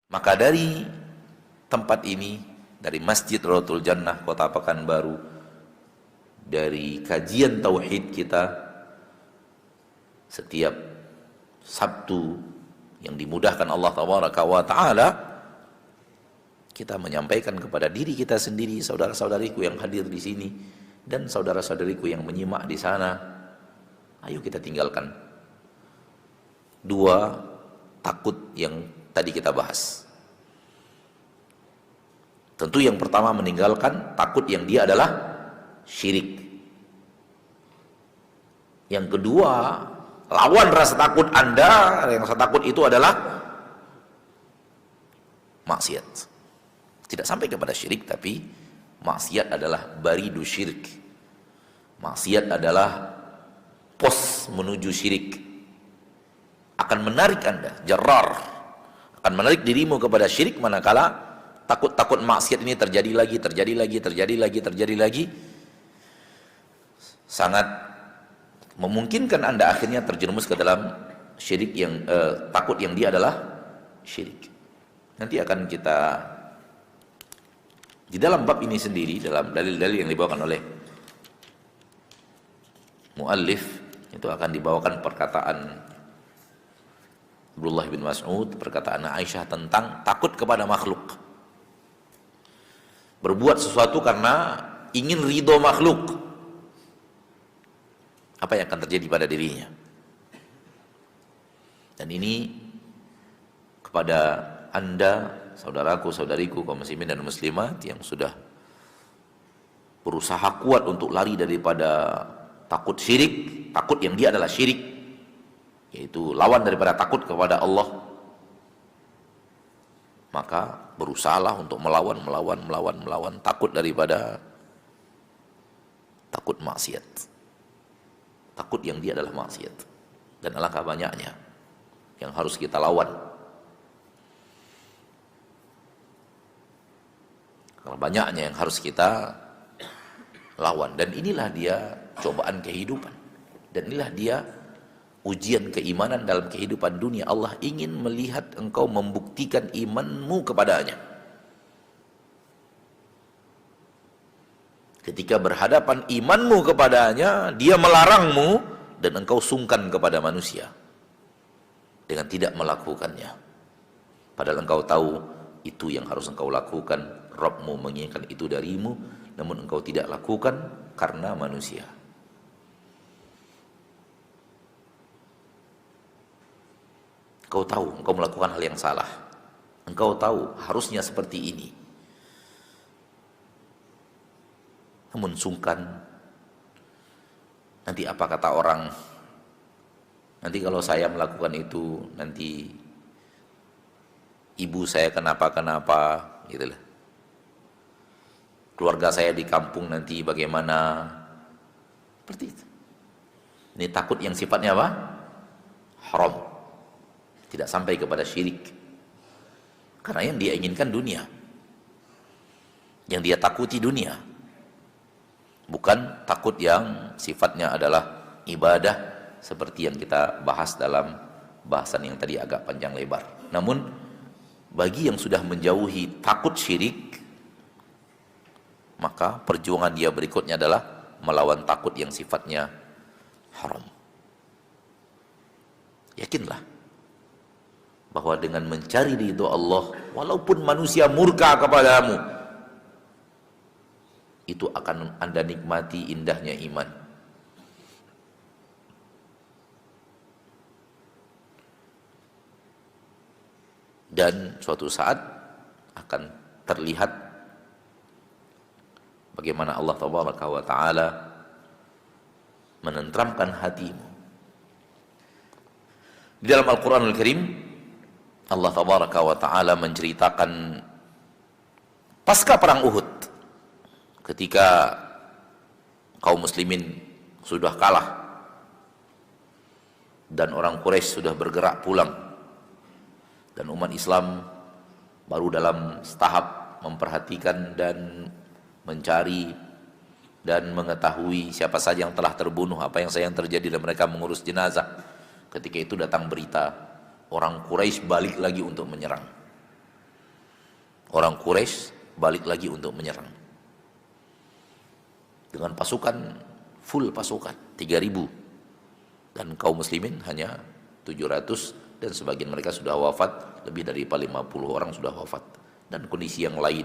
Maka dari tempat ini, dari Masjid Rawdatul Jannah Kota Pekanbaru, dari kajian tauhid kita setiap Sabtu yang dimudahkan Allah Tabaraka wa Ta'ala, kita menyampaikan kepada diri kita sendiri, saudara-saudariku yang hadir di sini dan saudara-saudariku yang menyimak di sana, ayo kita tinggalkan dua takut yang tadi kita bahas. Tentu yang pertama meninggalkan takut yang dia adalah syirik. Yang kedua, lawan rasa takut Anda, yang rasa takut itu adalah maksiat. Tidak sampai kepada syirik, tapi maksiat adalah baridu syirik. Maksiat adalah pos menuju syirik. Akan menarik Anda, jarrar, akan menarik dirimu kepada syirik, manakala takut-takut maksiat ini terjadi lagi, sangat memungkinkan Anda akhirnya terjerumus ke dalam syirik yang takut yang dia adalah syirik. Nanti akan kita di dalam bab ini sendiri, dalam dalil-dalil yang dibawakan oleh muallif, itu akan dibawakan perkataan Abdullah bin Mas'ud, perkataan Aisyah tentang takut kepada makhluk. Berbuat sesuatu karena ingin ridho makhluk, apa yang akan terjadi pada dirinya. Dan ini kepada Anda, saudaraku, saudariku, kaum muslimin dan muslimat yang sudah berusaha kuat untuk lari daripada takut syirik, takut yang dia adalah syirik, yaitu lawan daripada takut kepada Allah, maka berusahalah untuk melawan takut daripada takut maksiat, takut yang dia adalah maksiat. Dan alangkah banyaknya yang harus kita lawan, banyaknya yang harus kita lawan. Dan inilah dia cobaan kehidupan, dan inilah dia ujian keimanan dalam kehidupan dunia. Allah ingin melihat engkau membuktikan imanmu kepadanya. Ketika berhadapan imanmu kepadanya, dia melarangmu dan engkau sungkan kepada manusia dengan tidak melakukannya. Padahal engkau tahu itu yang harus engkau lakukan. Rabbmu menginginkan itu darimu, namun engkau tidak lakukan karena manusia. Engkau tahu engkau melakukan hal yang salah, engkau tahu harusnya seperti ini, namun sungkan. Nanti apa kata orang? Nanti kalau saya melakukan itu, nanti ibu saya kenapa-kenapa, gitulah. Keluarga saya di kampung nanti bagaimana? Seperti itu. Ini takut yang sifatnya apa? Haram. Tidak sampai kepada syirik. Karena yang dia inginkan dunia, yang dia takuti dunia, bukan takut yang sifatnya adalah ibadah, seperti yang kita bahas dalam bahasan yang tadi agak panjang lebar. Namun bagi yang sudah menjauhi takut syirik, maka perjuangan dia berikutnya adalah melawan takut yang sifatnya haram. Yakinlah bahwa dengan mencari ridho Allah, walaupun manusia murka kepadamu, itu akan Anda nikmati indahnya iman. Dan suatu saat akan terlihat bagaimana Allah Tabaraka wa Ta'ala menenteramkan hatimu. Di dalam Al-Quranul Karim, Allah Tabaraka wa Ta'ala menceritakan pasca perang Uhud, ketika kaum muslimin sudah kalah dan orang Quraisy sudah bergerak pulang, dan umat Islam baru dalam tahap memperhatikan dan mencari dan mengetahui siapa saja yang telah terbunuh, apa yang terjadi, dan mereka mengurus jenazah. Ketika itu datang berita, orang Quraisy balik lagi untuk menyerang. Orang Quraisy balik lagi untuk menyerang dengan pasukan, full pasukan 3.000, dan kaum muslimin hanya 700, dan sebagian mereka sudah wafat, lebih dari 50 orang sudah wafat. Dan kondisi yang lain,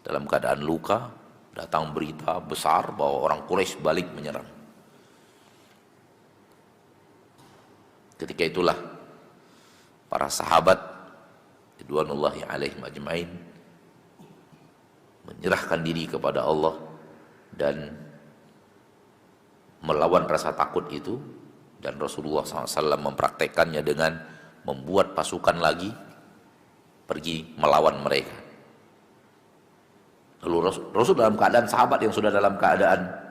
dalam keadaan luka, datang berita besar bahwa orang Quraisy balik menyerang. Ketika itulah para sahabat ridwanullahi alaihim ajmain menyerahkan diri kepada Allah dan melawan rasa takut itu, dan Rasulullah SAW mempraktekannya dengan membuat pasukan lagi pergi melawan mereka. Lalu Rasul dalam keadaan, sahabat yang sudah dalam keadaan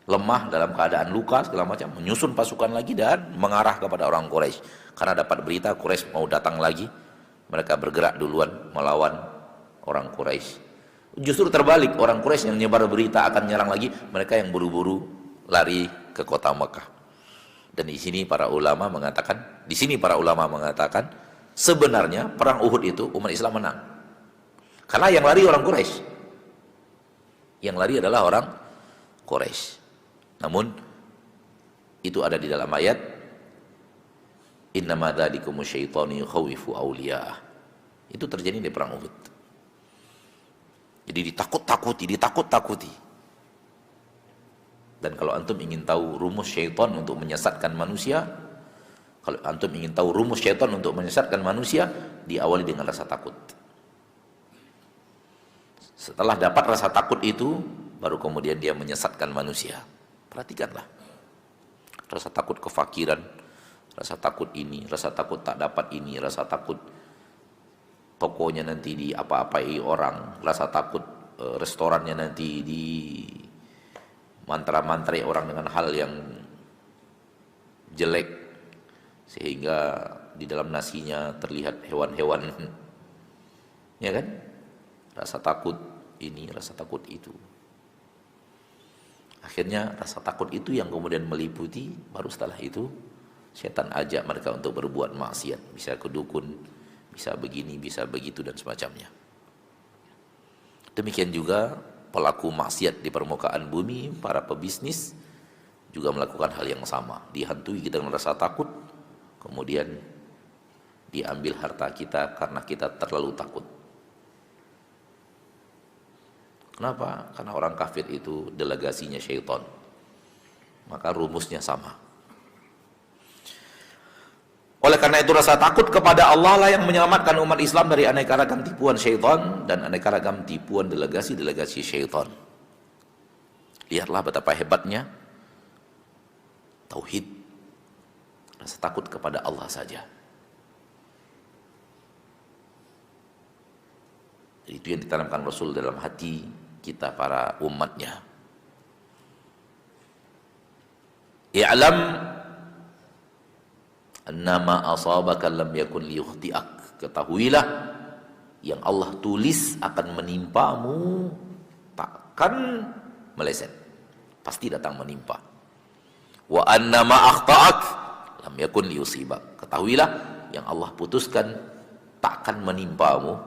lemah, dalam keadaan luka segala macam, menyusun pasukan lagi dan mengarah kepada orang Quraisy. Karena dapat berita Quraisy mau datang lagi, mereka bergerak duluan melawan orang Quraisy. Justru terbalik, orang Quraisy yang nyebar berita akan nyerang lagi, mereka yang buru-buru lari ke kota Mekah. Dan di sini para ulama mengatakan, sebenarnya perang Uhud itu umat Islam menang. Karena yang lari orang Quraisy. Yang lari adalah orang Quraisy. Namun itu ada di dalam ayat, innama dzalikumu syaitanu yukhawifu awliya'ah. Itu terjadi di perang Uhud. Jadi ditakut-takuti. Dan kalau antum ingin tahu rumus syaitan untuk menyesatkan manusia, diawali dengan rasa takut. Setelah dapat rasa takut itu, baru kemudian dia menyesatkan manusia. Perhatikanlah. Rasa takut kefakiran, rasa takut ini, rasa takut tak dapat ini, rasa takut tokonya nanti di apa-apai orang, rasa takut restorannya nanti di mantra-mantrai orang dengan hal yang jelek, sehingga di dalam nasinya terlihat hewan-hewan, ya kan? Rasa takut ini, rasa takut itu. Akhirnya rasa takut itu yang kemudian meliputi, baru setelah itu setan ajak mereka untuk berbuat maksiat, bisa ke dukun, bisa begini, bisa begitu dan semacamnya. Demikian juga pelaku maksiat di permukaan bumi, para pebisnis juga melakukan hal yang sama. Dihantui kita dengan rasa takut, kemudian diambil harta kita karena kita terlalu takut. Kenapa? Karena orang kafir itu delegasinya syaitan. Maka rumusnya sama. Oleh karena itu rasa takut kepada Allah lah yang menyelamatkan umat Islam dari aneka ragam tipuan syaitan dan aneka ragam tipuan delegasi-delegasi syaitan. Lihatlah betapa hebatnya tauhid, rasa takut kepada Allah saja. Itu yang ditanamkan Rasul dalam hati kita para umatnya. I'lam annama asabaka lam yakun liyukhti'ak. Ketahuilah yang Allah tulis akan menimpamu takkan meleset, pasti datang menimpa. Wa annama akhta'ak lam yakun liyusibak. Ketahuilah yang Allah putuskan takkan menimpamu,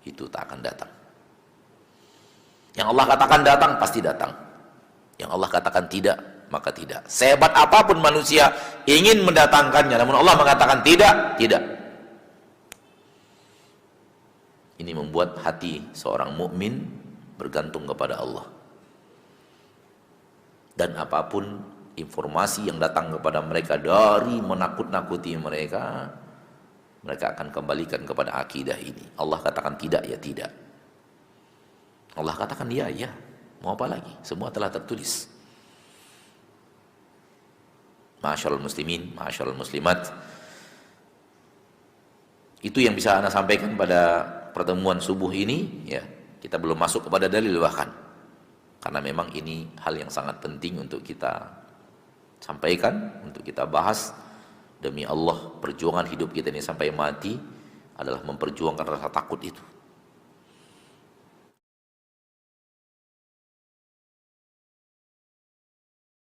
itu tak akan datang. Yang Allah katakan datang, pasti datang. Yang Allah katakan tidak, maka tidak. Sehebat apapun manusia ingin mendatangkannya, namun Allah mengatakan tidak, tidak. Ini membuat hati seorang mukmin bergantung kepada Allah. Dan apapun informasi yang datang kepada mereka dari menakut-nakuti mereka, mereka akan kembalikan kepada akidah ini. Allah katakan tidak, ya tidak. Allah katakan ya, ya. Mau apa lagi? Semua telah tertulis. Ma'asyiral muslimin, ma'asyiral muslimat. Itu yang bisa Anda sampaikan pada pertemuan subuh ini, ya. Kita belum masuk kepada dalil bahkan. Karena memang ini hal yang sangat penting untuk kita sampaikan, untuk kita bahas. Demi Allah, perjuangan hidup kita ini sampai mati adalah memperjuangkan rasa takut itu.